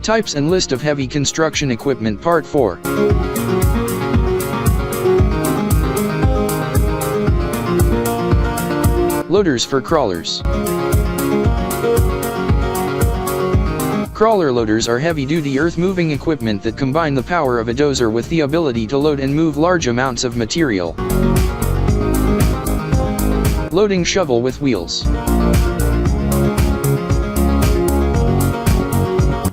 Types and list of heavy construction equipment Part 4. Loaders for crawlers. Crawler loaders are heavy-duty earth-moving equipment that combine the power of a dozer with the ability to load and move large amounts of material. Loading shovel with wheels.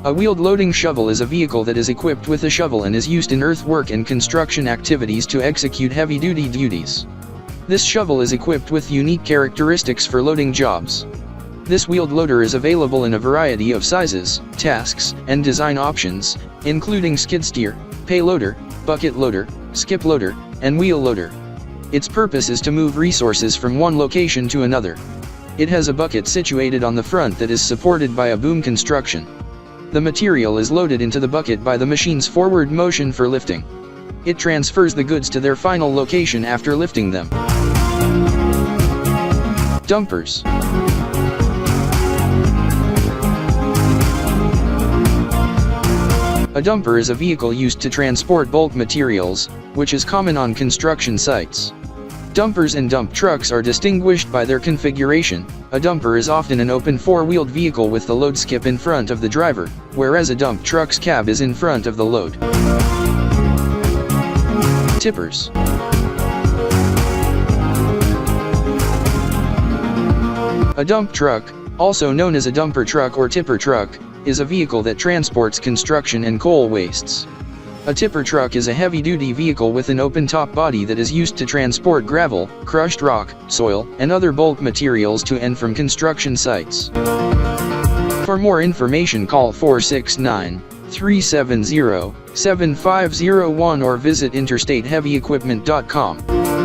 A wheeled loading shovel is a vehicle that is equipped with a shovel and is used in earthwork and construction activities to execute heavy-duty duties. This shovel is equipped with unique characteristics for loading jobs. This wheeled loader is available in a variety of sizes, tasks, and design options, including skid steer, pay loader, bucket loader, skip loader, and wheel loader. Its purpose is to move resources from one location to another. It has a bucket situated on the front that is supported by a boom construction. The material is loaded into the bucket by the machine's forward motion for lifting. It transfers the goods to their final location after lifting them. Dumpers. A dumper is a vehicle used to transport bulk materials, which is common on construction sites. Dumpers and dump trucks are distinguished by their configuration. A dumper is often an open four-wheeled vehicle with the load skip in front of the driver, whereas a dump truck's cab is in front of the load. Tippers. A dump truck, also known as a dumper truck or tipper truck, is a vehicle that transports construction and coal wastes. A tipper truck is a heavy-duty vehicle with an open-top body that is used to transport gravel, crushed rock, soil, and other bulk materials to and from construction sites. For more information, call 469-370-7501 or visit interstateheavyequipment.com.